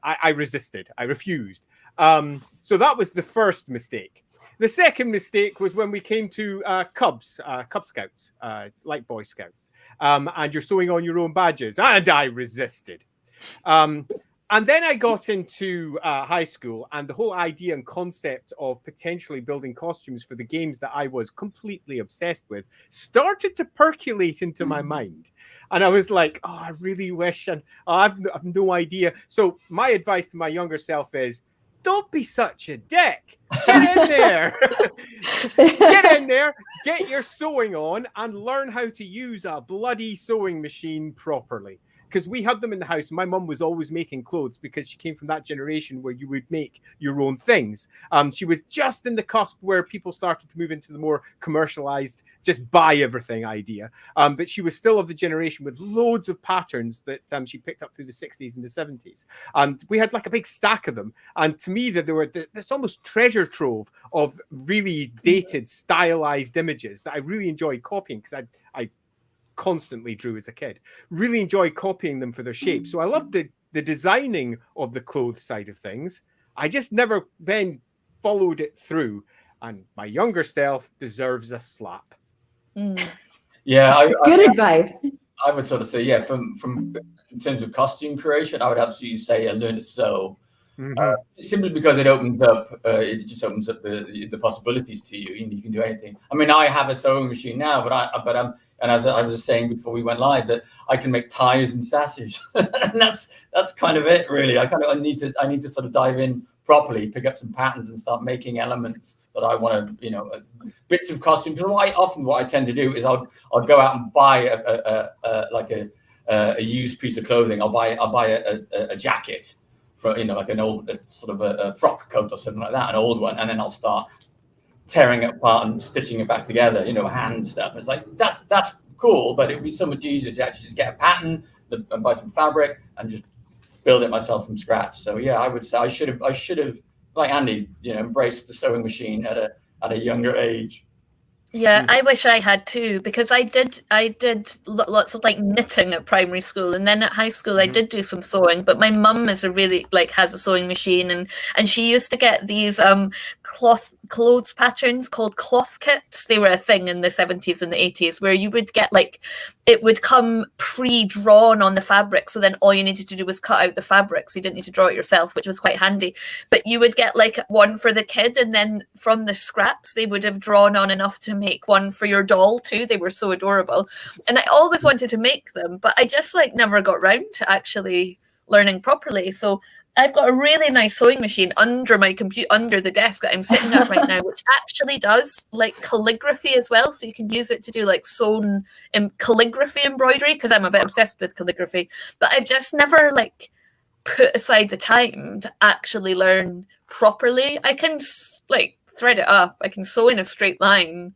I resisted. I refused. So that was the first mistake. The second mistake was when we came to Cub Scouts, like Boy Scouts, and you're sewing on your own badges, and I resisted. And then I got into high school, and the whole idea and concept of potentially building costumes for the games that I was completely obsessed with started to percolate into my mind. And I was like, oh, I really wish, and I've no idea. So my advice to my younger self is, don't be such a dick. Get in there. Get in there, get your sewing on, and learn how to use a bloody sewing machine properly. Because we had them in the house. My mum was always making clothes because she came from that generation where you would make your own things. She was just in the cusp where people started to move into the more commercialized, just buy everything idea. But she was still of the generation with loads of patterns that she picked up through the 60s and the 70s. And we had like a big stack of them. And to me, that there were this almost treasure trove of really dated, stylized images that I really enjoyed copying because I constantly drew as a kid. Really enjoy copying them for their shape. So I loved the designing of the clothes side of things. I just never then followed it through. And my younger self deserves a slap. Yeah, good advice. I would sort of say, yeah, from in terms of costume creation, I would absolutely say learn to sew. Simply because it just opens up the possibilities to you. You can do anything. I mean, I have a sewing machine now, but as I was saying before we went live, that I can make ties and sashes, and that's kind of it, really. I need to sort of dive in properly, pick up some patterns, and start making elements that I want to, bits of costumes. And what I tend to do is I'll go out and buy a used piece of clothing. I'll buy a jacket for like an old sort of a frock coat or something like that, an old one, and then I'll start tearing it apart and stitching it back together, hand stuff. It's like that's cool, but it would be so much easier to actually just get a pattern and buy some fabric and just build it myself from scratch. So yeah, I would say I should have like Andy, embraced the sewing machine at a younger age. Yeah, I wish I had too, because I did lots of like knitting at primary school, and then at high school I did do some sewing. But my mum is has a sewing machine, and she used to get these clothes patterns called cloth kits. They were a thing in the 70s and the 80s, where you would get it would come pre-drawn on the fabric, so then all you needed to do was cut out the fabric, so you didn't need to draw it yourself, which was quite handy. But you would get one for the kid, and then from the scraps they would have drawn on enough to make one for your doll too. They were so adorable, and I always wanted to make them, but I just never got round to actually learning properly. So I've got a really nice sewing machine under my computer, under the desk that I'm sitting at right now, which actually does calligraphy as well. So you can use it to do sewn calligraphy embroidery, because I'm a bit obsessed with calligraphy. But I've just never put aside the time to actually learn properly. I can thread it up. I can sew in a straight line,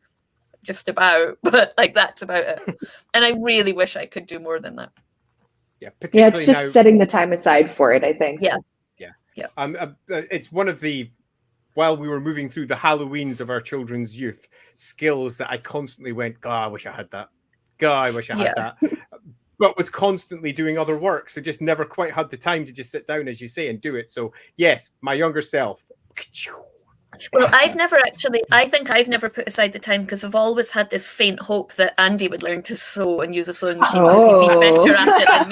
just about, but that's about it. And I really wish I could do more than that. Yeah, it's just setting the time aside for it, I think. Yeah. It's one of the, while we were moving through the Halloweens of our children's youth, skills that I constantly went, God, I wish I had that. God, I wish I had that. But was constantly doing other work, so just never quite had the time to just sit down, as you say, and do it. So yes, my younger self. Well, I think I've never put aside the time, because I've always had this faint hope that Andy would learn to sew and use a sewing machine, because he'd be better at it than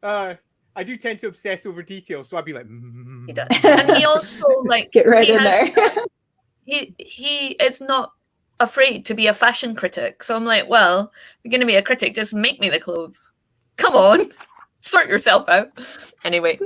me. I do tend to obsess over details, so I'd be like, He does. And he also get right in there. He is not afraid to be a fashion critic. So I'm like, well, you're going to be a critic, just make me the clothes. Come on, sort yourself out. Anyway.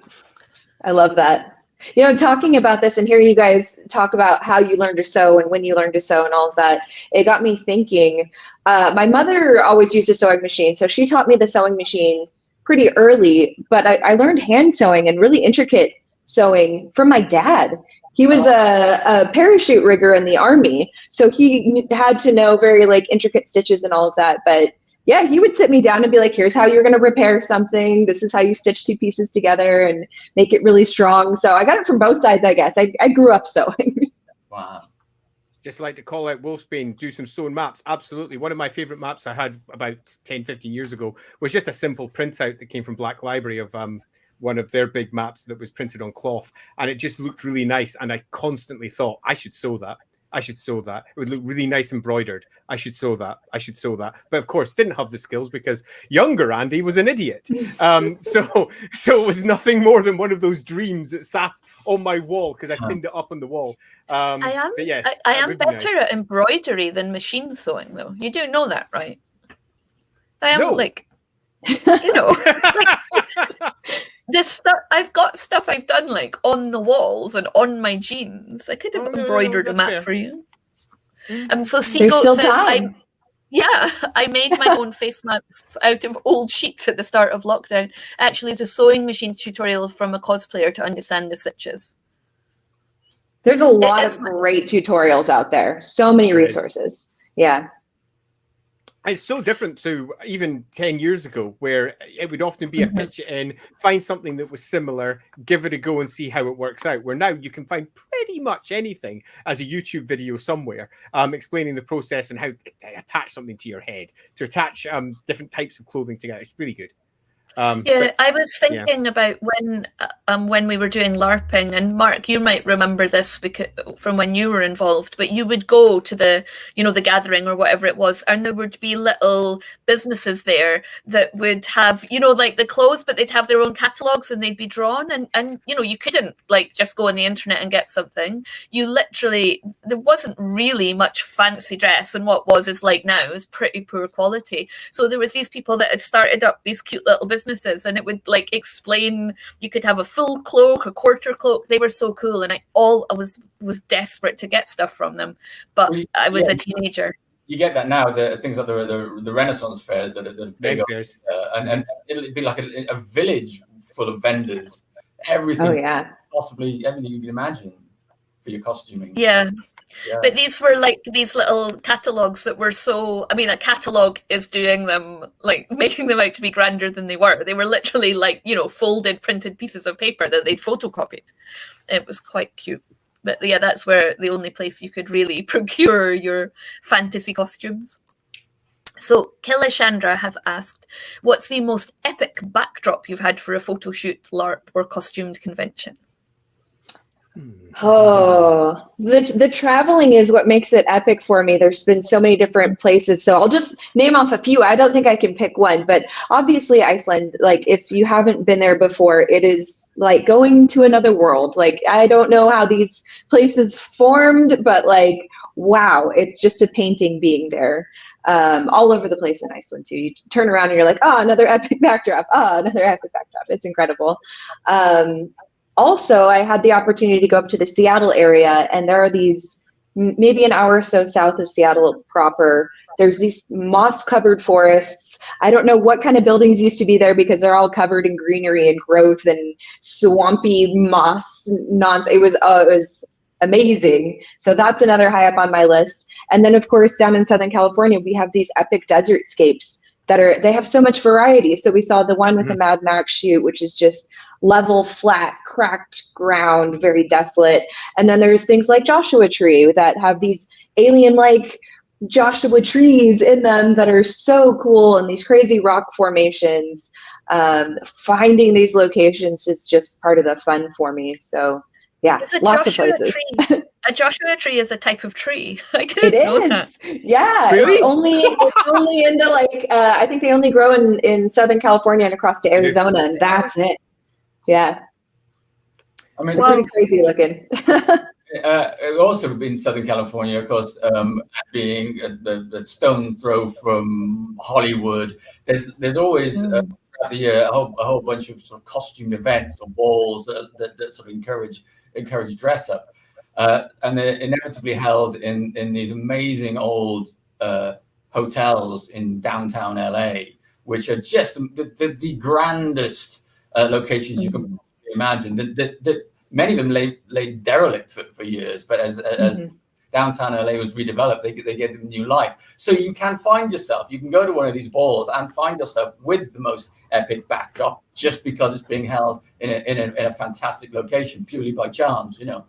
I love that. You know, talking about this and hearing you guys talk about how you learned to sew and when you learned to sew and all of that, it got me thinking. My mother always used a sewing machine, so she taught me the sewing machine pretty early, but I learned hand sewing and really intricate sewing from my dad. He was a parachute rigger in the Army, so he had to know very like intricate stitches and all of that. But yeah, he would sit me down and be like, here's how you're going to repair something. This is how you stitch two pieces together and make it really strong. So I got it from both sides, I guess. I grew up sewing. Wow. Just like to call out Wolfsbane, do some sewn maps. Absolutely. One of my favorite maps I had about 10, 15 years ago was just a simple printout that came from Black Library of one of their big maps that was printed on cloth. And it just looked really nice. And I constantly thought, I should sew that. I should sew that. It would look really nice embroidered. I should sew that. I should sew that. But of course, didn't have the skills because younger Andy was an idiot. So it was nothing more than one of those dreams that sat on my wall because I pinned it up on the wall. I yeah, am better at embroidery than machine sewing, though. You do know that, right? I am like, you know, like this stuff. I've got stuff I've done like on the walls and on my jeans. I could have embroidered a map for you. So Seagoat says, I made my own face masks out of old sheets at the start of lockdown. Actually, it's a sewing machine tutorial from a cosplayer to understand the stitches. There's a lot of great tutorials out there. So many resources. Yeah. It's so different to even 10 years ago, where it would often be a pitch it in, find something that was similar, give it a go and see how it works out. Where now you can find pretty much anything as a YouTube video somewhere, explaining the process and how to attach something to your head, to attach different types of clothing together. It's really good. I was thinking about when we were doing LARPing, and Mark, you might remember this because from when you were involved, but you would go to the gathering or whatever it was, and there would be little businesses there that would have, like the clothes, but they'd have their own catalogs and they'd be drawn, and you couldn't like just go on the internet and get something. You literally, there wasn't really much fancy dress, and what was is like now is pretty poor quality. So there was these people that had started up these cute little businesses, and it would like explain, you could have a full cloak, a quarter cloak. They were so cool, and I was desperate to get stuff from them, but I was a teenager. You get that now, the things like the Renaissance fairs that are big, and it'll be like a village full of vendors, everything, possibly everything you can imagine for your costuming. Yeah. But these were like these little catalogs that were so, I mean, a catalog is doing them, like making them out to be grander than they were. They were literally like, folded, printed pieces of paper that they'd photocopied. It was quite cute. But yeah, that's where the only place you could really procure your fantasy costumes. So Kilishandra has asked, what's the most epic backdrop you've had for a photo shoot, LARP, or costumed convention? Oh, the traveling is what makes it epic for me. There's been so many different places, so I'll just name off a few. I don't think I can pick one, but obviously Iceland, like if you haven't been there before, it is like going to another world. Like I don't know how these places formed, but like, wow, it's just a painting being there. All over the place in Iceland too. You turn around and you're like, oh, another epic backdrop. Oh, another epic backdrop. It's incredible. Also, I had the opportunity to go up to the Seattle area, and there are these, maybe an hour or so south of Seattle proper, there's these moss-covered forests. I don't know what kind of buildings used to be there because they're all covered in greenery and growth and swampy moss nonsense. It was amazing. So that's another high up on my list. And then, of course, down in Southern California, we have these epic desert scapes they have so much variety. So we saw the one with the Mad Max shoot, which is just level, flat, cracked ground, very desolate. And then there's things like Joshua Tree that have these alien-like Joshua trees in them that are so cool, and these crazy rock formations. Finding these locations is just part of the fun for me. So yeah, lots of places. A Joshua tree is a type of tree. I didn't know that. Yeah, really? It's only into like I think they only grow in Southern California and across to Arizona, and that's it. Yeah. I mean, it's pretty crazy looking. Also in Southern California, of course, being the stone's throw from Hollywood, there's always throughout the year a whole bunch of sort of costume events or balls that sort of encourage dress up, and they're inevitably held in these amazing old hotels in downtown LA, which are just the grandest locations you can imagine. That many of them lay derelict for years, but as downtown LA was redeveloped, they gave them new life. So you can find yourself, you can go to one of these balls and find yourself with the most epic backdrop just because it's being held in a fantastic location purely by chance, you know.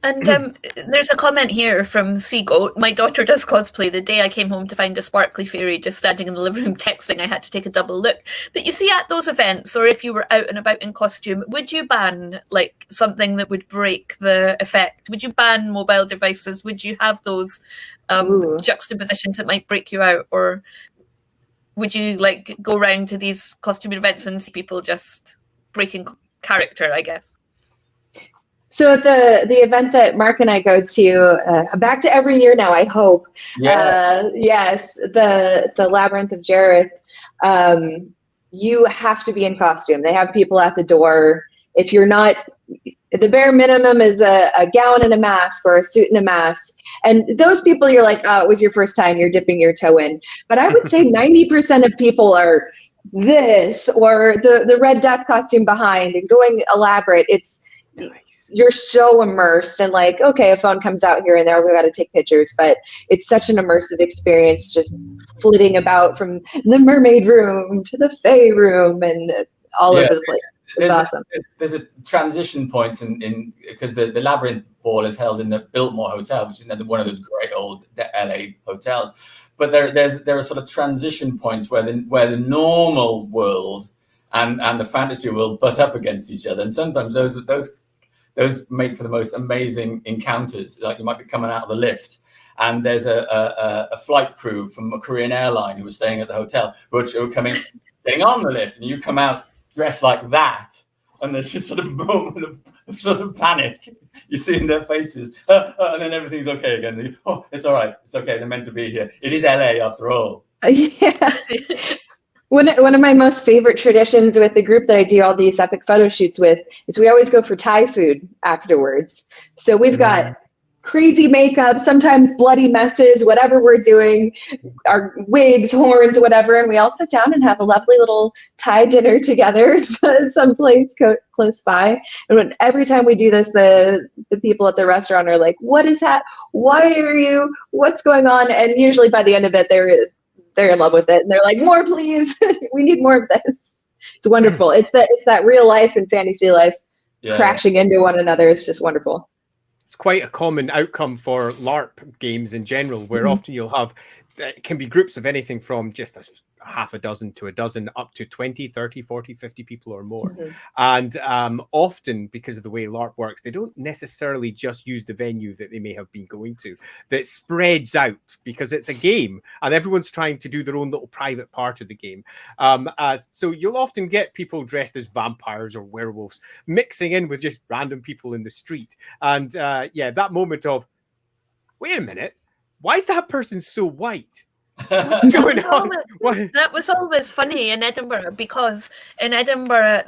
And there's a comment here from Seagoat. My daughter does cosplay. The day I came home to find a sparkly fairy just standing in the living room texting, I had to take a double look. But you see, at those events, or if you were out and about in costume, would you ban like something that would break the effect? Would you ban mobile devices? Would you have those juxtapositions that might break you out? Or would you like go around to these costume events and see people just breaking character, I guess? So at the event that Mark and I go to, back to every year now, I hope. Yeah. Yes, the Labyrinth of Jareth. You have to be in costume. They have people at the door. If you're not, the bare minimum is a gown and a mask or a suit and a mask. And those people, you're like, oh, it was your first time, you're dipping your toe in. But I would say 90% of people are this or the Red Death costume behind and going elaborate. It's nice. You're so immersed and like, okay, a phone comes out here and there, we got to take pictures, but it's such an immersive experience, just flitting about from the mermaid room to the fae room and all over the place. It's awesome. There's a transition point in because the Labyrinth Ball is held in the Biltmore Hotel, which is one of those great old LA hotels. But there are sort of transition points where the normal world and the fantasy world butt up against each other, and sometimes those make for the most amazing encounters. Like you might be coming out of the lift, and there's a flight crew from a Korean airline who was staying at the hotel, which are coming, getting on the lift, and you come out dressed like that, and there's just sort of moment of sort of panic you see in their faces, and then everything's okay again. Oh, it's all right, it's okay. They're meant to be here. It is LA after all. Yeah. One of my most favorite traditions with the group that I do all these epic photo shoots with is we always go for Thai food afterwards. So we've got crazy makeup, sometimes bloody messes, whatever we're doing, our wigs, horns, whatever, and we all sit down and have a lovely little Thai dinner together someplace close by. And every time we do this, the people at the restaurant are like, what is that? Why are you? What's going on? And usually by the end of it, they're in love with it and they're like, more please. We need more of this. It's wonderful. It's that real life and fantasy life crashing into one another. It's just wonderful. It's quite a common outcome for LARP games in general, where often you'll have, it can be groups of anything from just a half a dozen to a dozen up to 20, 30, 40, 50 people or more. And often, because of the way LARP works, they don't necessarily just use the venue that they may have been going to. That spreads out because it's a game and everyone's trying to do their own little private part of the game. So you'll often get people dressed as vampires or werewolves mixing in with just random people in the street. And that moment of, wait a minute, why is that person so white? What's going on? That was always funny in Edinburgh, because in Edinburgh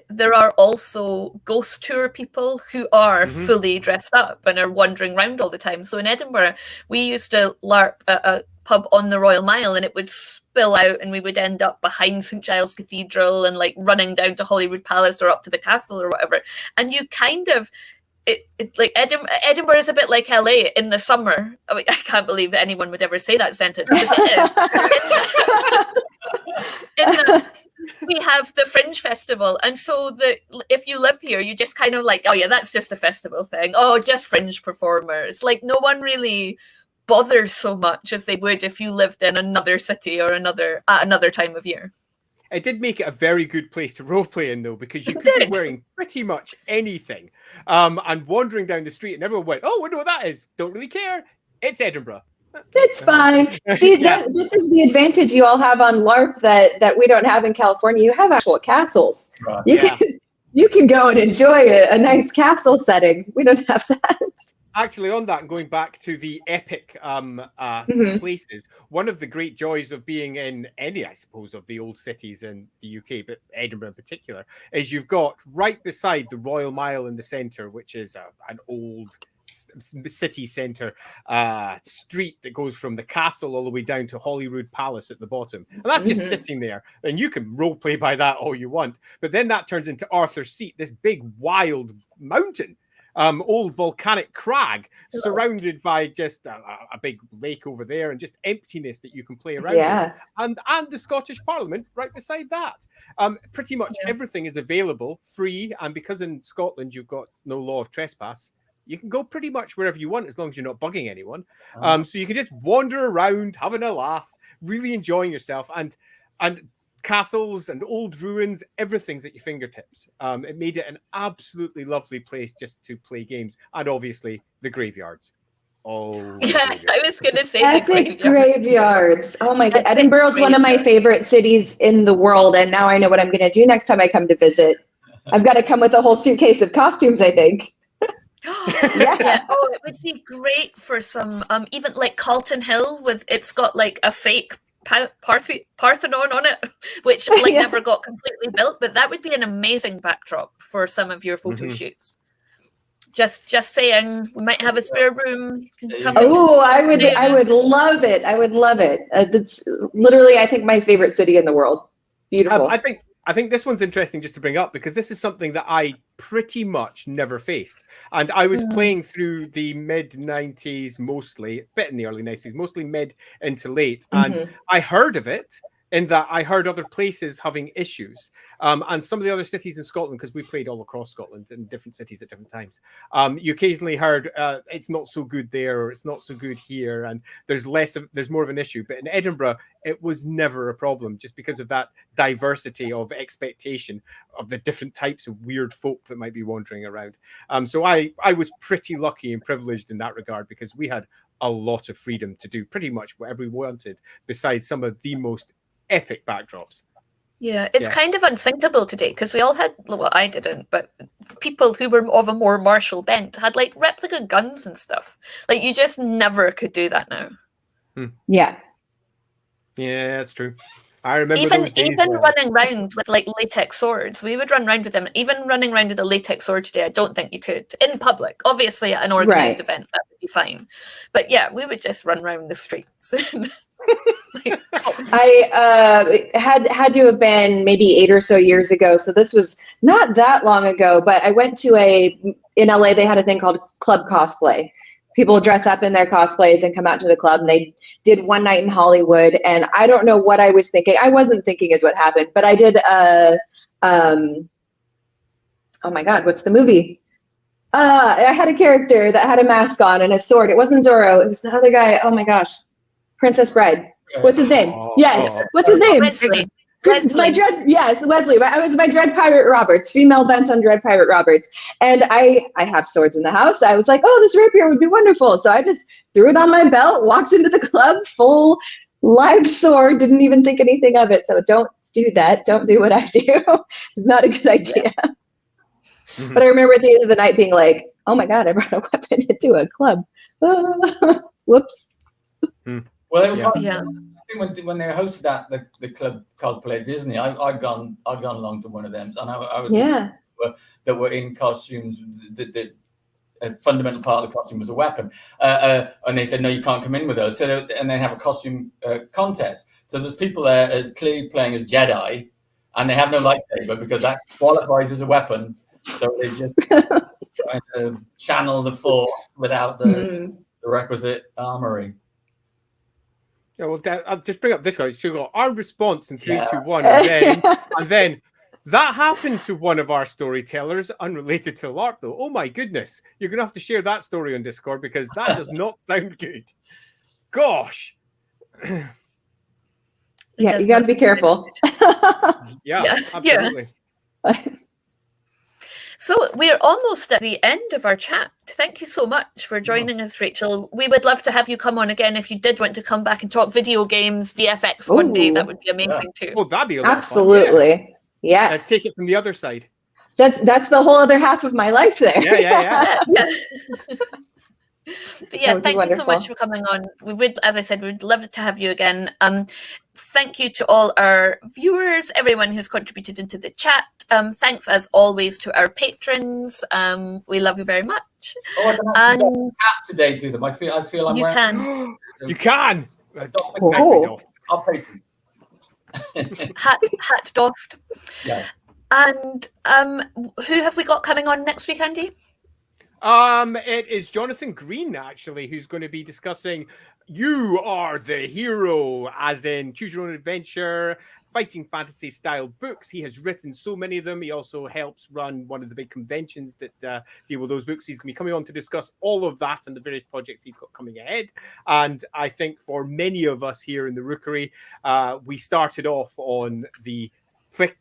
there are also ghost tour people who are fully dressed up and are wandering around all the time. So in Edinburgh, we used to LARP at a pub on the Royal Mile, and it would spill out and we would end up behind St Giles Cathedral and like running down to Holyrood Palace or up to the castle or whatever. And you kind of like Edinburgh is a bit like LA in the summer. I mean, I can't believe that anyone would ever say that sentence, but it is. We have the Fringe Festival, and so if you live here, you just kind of like, oh yeah, that's just a festival thing. Oh, just Fringe performers. Like no one really bothers so much as they would if you lived in another city or at another time of year. It did make it a very good place to roleplay in, though, because you could be wearing pretty much anything and wandering down the street, and everyone went, oh, we know what that is. Don't really care. It's Edinburgh. It's fine. See, this is the advantage you all have on LARP that we don't have in California. You have actual castles. You can go and enjoy a nice castle setting. We don't have that. actually, on that, and going back to the epic places, one of the great joys of being in any, I suppose, of the old cities in the UK, but Edinburgh in particular, is you've got right beside the Royal Mile in the centre, which is an old city centre street that goes from the castle all the way down to Holyrood Palace at the bottom, and that's just sitting there, and you can role play by that all you want, but then that turns into Arthur's Seat, this big wild mountain, old volcanic crag surrounded by just a big lake over there and just emptiness that you can play around in. And the Scottish Parliament right beside that. Pretty much everything is available free, and because in Scotland you've got no law of trespass, you can go pretty much wherever you want as long as you're not bugging anyone. So you can just wander around, having a laugh, really enjoying yourself, and castles and old ruins, everything's at your fingertips. It made it an absolutely lovely place just to play games, and obviously the graveyards. I was going to say epic graveyards. Oh my god, Edinburgh's one of my favorite cities in the world, and now I know what I'm going to do next time I come to visit. I've got to come with a whole suitcase of costumes, I think. Yeah. Oh, it would be great for some even like Calton Hill, with it's got like a fake Parthenon on it, which like never got completely built, but that would be an amazing backdrop for some of your photo shoots. Just saying, we might have a spare room. I would love it. I would love it. That's literally, I think, my favorite city in the world. Beautiful. I think this one's interesting just to bring up, because this is something that I pretty much never faced. And I was playing through the mid-90s mostly, a bit in the early 90s, mostly mid into late. And I heard of it in that I heard other places having issues. And some of the other cities in Scotland, because we played all across Scotland in different cities at different times, you occasionally heard it's not so good there, or it's not so good here, and there's more of an issue. But in Edinburgh, it was never a problem, just because of that diversity of expectation of the different types of weird folk that might be wandering around. So I was pretty lucky and privileged in that regard, because we had a lot of freedom to do pretty much whatever we wanted, besides some of the most epic backdrops. It's kind of unthinkable today, because we all had, well, I didn't, but people who were of a more martial bent had like replica guns and stuff. Like, you just never could do that now. Yeah, that's true. I remember even running around with like latex swords. We would run around with them. Even running around with a latex sword today, I don't think you could in public. Obviously, at an organized event, that would be fine. But yeah, we would just run around the streets. I had to have been maybe 8 or so years ago. So this was not that long ago, but I went to in LA, they had a thing called club cosplay. People dress up in their cosplays and come out to the club, and they did one night in Hollywood. And I don't know what I was thinking. I wasn't thinking is what happened, but I did, oh my God, what's the movie? I had a character that had a mask on and a sword. It wasn't Zorro. It was the other guy. Oh my gosh. Princess Bride. What's his name? What's his name? Wesley. It's Wesley. I was my Dread Pirate Roberts, female bent on Dread Pirate Roberts. And I have swords in the house. I was like, oh, this rapier would be wonderful. So I just threw it on my belt, walked into the club, full live sword, didn't even think anything of it. So don't do that. Don't do what I do. It's not a good idea. But I remember at the end of the night being like, oh my God, I brought a weapon into a club. Whoops. Well, I think when they hosted that the club cosplay at Disney, I'd gone along to one of them, and I was that were in costumes. The fundamental part of the costume was a weapon, and they said no, you can't come in with those. So and they have a costume contest. So there's people there as clearly playing as Jedi, and they have no lightsaber because that qualifies as a weapon. So they just trying to channel the Force without the requisite armory. Yeah, well, I'll just bring up this guy. So got our response in 3, 2, 1, and then that happened to one of our storytellers, unrelated to Larp, though. Oh my goodness, you're gonna have to share that story on Discord, because that does not sound good. Gosh. Yeah, you got to be careful. Yeah, absolutely. Yeah. So we're almost at the end of our chat. Thank you so much for joining us, Rachel. We would love to have you come on again if you did want to come back and talk video games, VFX one day. That would be amazing too. Oh, that'd be a lot of fun. Absolutely. Yeah. Let's take it from the other side. That's the whole other half of my life there. Yeah. But yeah, would be thank you so wonderful. much for coming on. We would, as I said, we'd love to have you again. Thank you to all our viewers, everyone who's contributed into the chat. Thanks as always to our patrons. We love you very much. Oh, I can actually get a hat today to them. I feel I'm You wearing. can. You can. Cool. Nicely done. I'll pay to. Hat doffed. Yeah. And who have we got coming on next week, Andy? It is Jonathan Green, actually, who's going to be discussing You Are the Hero, as in choose your own adventure, fighting fantasy style books. He has written so many of them. He also helps run one of the big conventions that deal with those books. He's going to be coming on to discuss all of that and the various projects he's got coming ahead. And I think for many of us here in the Rookery, we started off on the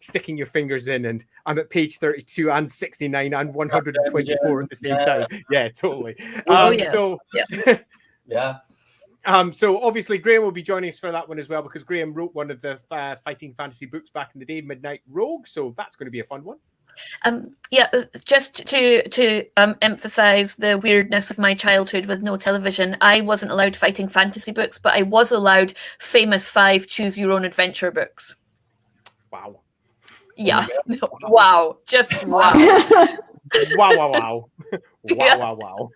sticking your fingers in, and I'm at page 32 and 69 and 124 at the same time. Yeah, totally. So Yeah. So obviously Graham will be joining us for that one as well, because Graham wrote one of the fighting fantasy books back in the day, Midnight Rogue. So that's going to be a fun one. Just to emphasize the weirdness of my childhood with no television, I wasn't allowed fighting fantasy books, but I was allowed famous 5 choose your own adventure books. Wow. Yeah. Wow. Just wow. Wow. Wow.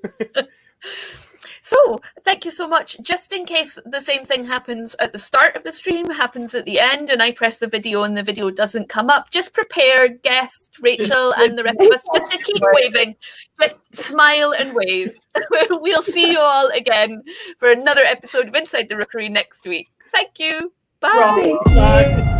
So thank you so much. Just in case the same thing happens at the start of the stream, happens at the end, and I press the video and the video doesn't come up, just prepare guest Rachel and the rest of us just to keep waving. Just smile and wave. We'll see you all again for another episode of Inside the Rookery next week. Thank you. Bye. Bye.